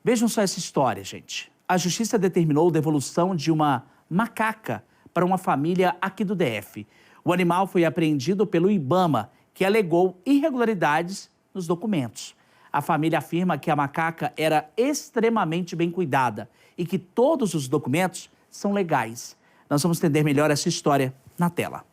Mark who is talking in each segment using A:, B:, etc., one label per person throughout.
A: Vejam só essa história, gente. A justiça determinou a devolução de uma macaca para uma família aqui do DF. O animal foi apreendido pelo IBAMA, que alegou irregularidades nos documentos. A família afirma que a macaca era extremamente bem cuidada e que todos os documentos são legais. Nós vamos entender melhor essa história na tela.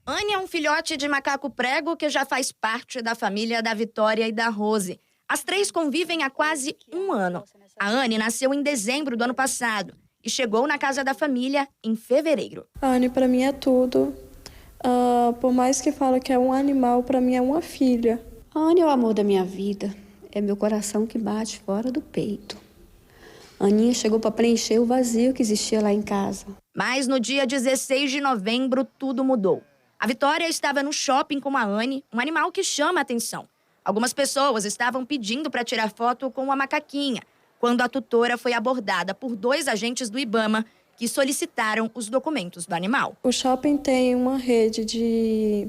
B: Anne é um filhote de macaco prego que já faz parte da família da Vitória e da Rose. As três convivem há quase um ano. A Anne nasceu em dezembro do ano passado e chegou na casa da família em fevereiro.
C: A Anne para mim é tudo. Por mais que fala que é um animal, para mim é uma filha.
D: A Anne é o amor da minha vida. É meu coração que bate fora do peito. A Aninha chegou para preencher o vazio que existia lá em casa.
B: Mas no dia 16 de novembro, tudo mudou. A Vitória estava no shopping com a Anne, um animal que chama a atenção. Algumas pessoas estavam pedindo para tirar foto com a macaquinha, quando a tutora foi abordada por 2 agentes do IBAMA que solicitaram os documentos do animal.
C: O shopping tem uma rede de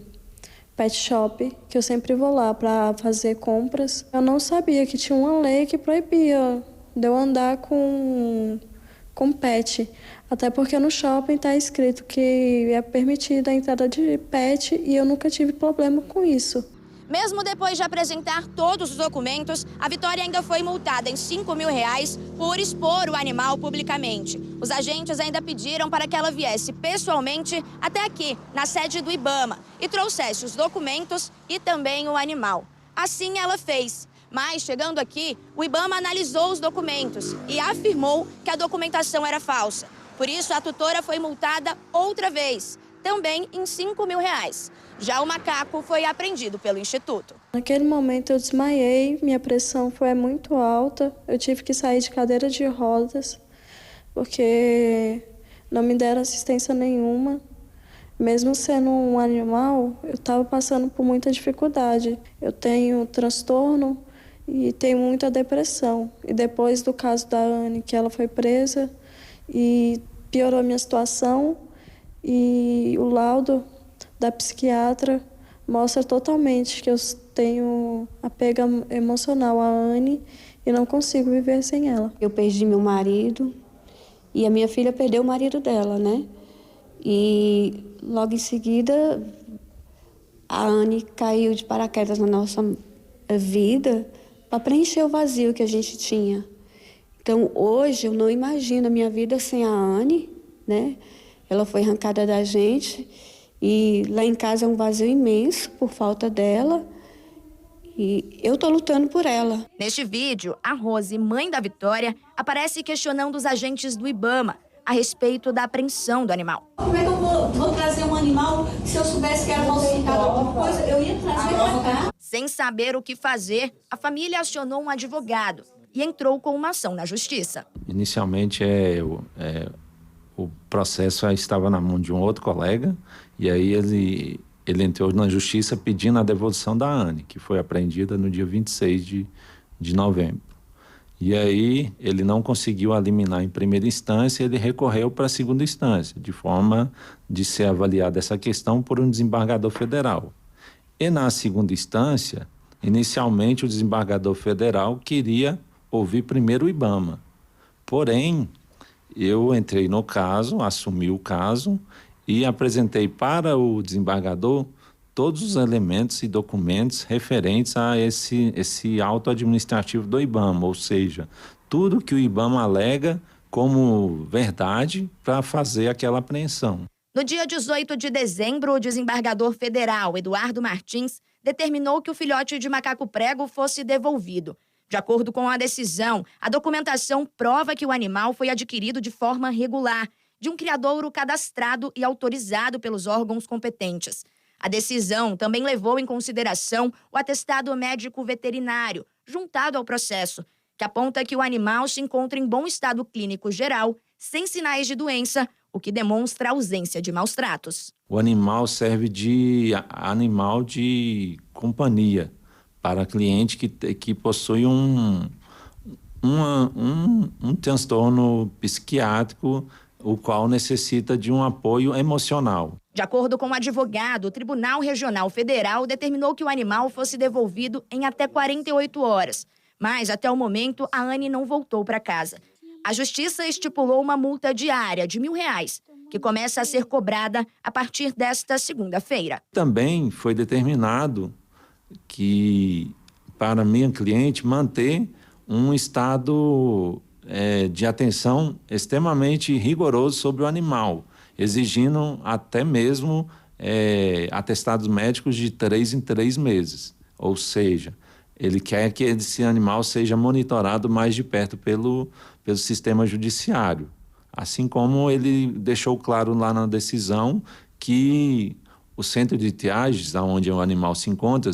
C: pet shop, que eu sempre vou lá para fazer compras. Eu não sabia que tinha uma lei que proibia de eu andar com pet. Até porque no shopping está escrito que é permitida a entrada de pet e eu nunca tive problema com isso.
B: Mesmo depois de apresentar todos os documentos, a Vitória ainda foi multada em R$5.000 por expor o animal publicamente. Os agentes ainda pediram para que ela viesse pessoalmente até aqui, na sede do IBAMA, e trouxesse os documentos e também o animal. Assim ela fez. Mas, chegando aqui, o IBAMA analisou os documentos e afirmou que a documentação era falsa. Por isso, a tutora foi multada outra vez, também em R$5.000. Já o macaco foi apreendido pelo Instituto.
C: Naquele momento eu desmaiei, minha pressão foi muito alta, eu tive que sair de cadeira de rodas, porque não me deram assistência nenhuma. Mesmo sendo um animal, eu estava passando por muita dificuldade. Eu tenho transtorno e tenho muita depressão. E depois do caso da Anne, que ela foi presa e piorou a minha situação, e o laudo da psiquiatra mostra totalmente que eu tenho apego emocional à Anne e não consigo viver sem ela.
D: Eu perdi meu marido e a minha filha perdeu o marido dela, né? E logo em seguida a Anne caiu de paraquedas na nossa vida para preencher o vazio que a gente tinha. Então hoje eu não imagino a minha vida sem a Anne, né? Ela foi arrancada da gente e lá em casa é um vazio imenso por falta dela e eu tô lutando por ela.
B: Neste vídeo, a Rose, mãe da Vitória, aparece questionando os agentes do IBAMA a respeito da apreensão do animal.
E: Como é que eu vou trazer um animal se eu soubesse que era falsificado alguma coisa? Eu ia trazer pra cá.
B: Sem saber o que fazer, a família acionou um advogado e entrou com uma ação na justiça.
F: Inicialmente, o processo estava na mão de um outro colega e aí ele entrou na justiça pedindo a devolução da Anne, que foi apreendida no dia 26 de novembro. E aí ele não conseguiu eliminar em primeira instância, ele recorreu para a segunda instância, de forma de ser avaliada essa questão por um desembargador federal. E na segunda instância, inicialmente o desembargador federal queria ouvir primeiro o IBAMA. Porém, eu entrei no caso, assumi o caso e apresentei para o desembargador todos os elementos e documentos referentes a esse auto administrativo do IBAMA, ou seja, tudo que o IBAMA alega como verdade para fazer aquela apreensão.
B: No dia 18 de dezembro, o desembargador federal, Eduardo Martins, determinou que o filhote de macaco prego fosse devolvido. De acordo com a decisão, a documentação prova que o animal foi adquirido de forma regular, de um criadouro cadastrado e autorizado pelos órgãos competentes. A decisão também levou em consideração o atestado médico veterinário, juntado ao processo, que aponta que o animal se encontra em bom estado clínico geral, sem sinais de doença, o que demonstra a ausência de maus tratos.
F: O animal serve de animal de companhia para cliente que possui um transtorno psiquiátrico, o qual necessita de um apoio emocional.
B: De acordo com o advogado, o Tribunal Regional Federal determinou que o animal fosse devolvido em até 48 horas. Mas, até o momento, a Anne não voltou para casa. A Justiça estipulou uma multa diária de R$1.000, que começa a ser cobrada a partir desta segunda-feira.
F: Também foi determinado que, para minha cliente, manter um estado de atenção extremamente rigoroso sobre o animal, exigindo até mesmo atestados médicos de 3 em 3 meses. Ou seja, ele quer que esse animal seja monitorado mais de perto pelo sistema judiciário. Assim como ele deixou claro lá na decisão que o centro de triagens, onde o animal se encontra,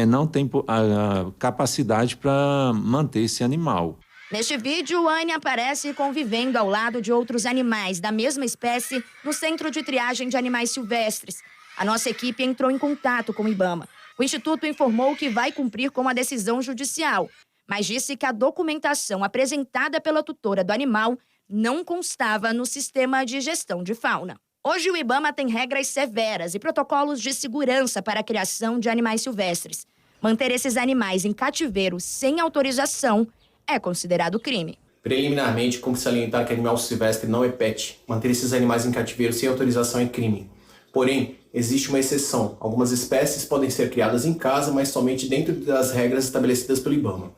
F: não tem a capacidade para manter esse animal.
B: Neste vídeo, Anne aparece convivendo ao lado de outros animais da mesma espécie no Centro de Triagem de Animais Silvestres. A nossa equipe entrou em contato com o IBAMA. O Instituto informou que vai cumprir com a decisão judicial, mas disse que a documentação apresentada pela tutora do animal não constava no sistema de gestão de fauna. Hoje, o IBAMA tem regras severas e protocolos de segurança para a criação de animais silvestres. Manter esses animais em cativeiro sem autorização é considerado crime.
G: Preliminarmente, como salientar que animal silvestre não é pet. Manter esses animais em cativeiro sem autorização é crime. Porém, existe uma exceção. Algumas espécies podem ser criadas em casa, mas somente dentro das regras estabelecidas pelo IBAMA.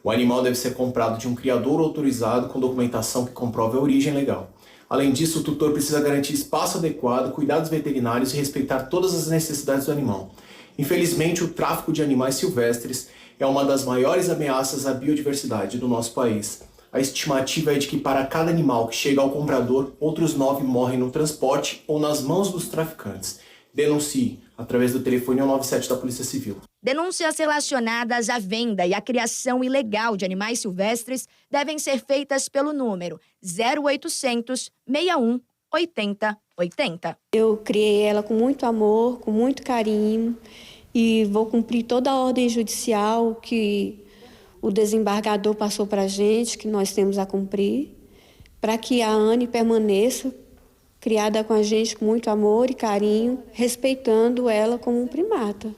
G: O animal deve ser comprado de um criador autorizado com documentação que comprove a origem legal. Além disso, o tutor precisa garantir espaço adequado, cuidados veterinários e respeitar todas as necessidades do animal. Infelizmente, o tráfico de animais silvestres é uma das maiores ameaças à biodiversidade do nosso país. A estimativa é de que para cada animal que chega ao comprador, outros 9 morrem no transporte ou nas mãos dos traficantes. Denuncie através do telefone 197 da Polícia Civil.
B: Denúncias relacionadas à venda e à criação ilegal de animais silvestres devem ser feitas pelo número 0800 61 80 80.
D: Eu criei ela com muito amor, com muito carinho e vou cumprir toda a ordem judicial que o desembargador passou para a gente, que nós temos a cumprir, para que a Anne permaneça criada com a gente com muito amor e carinho, respeitando ela como um primata.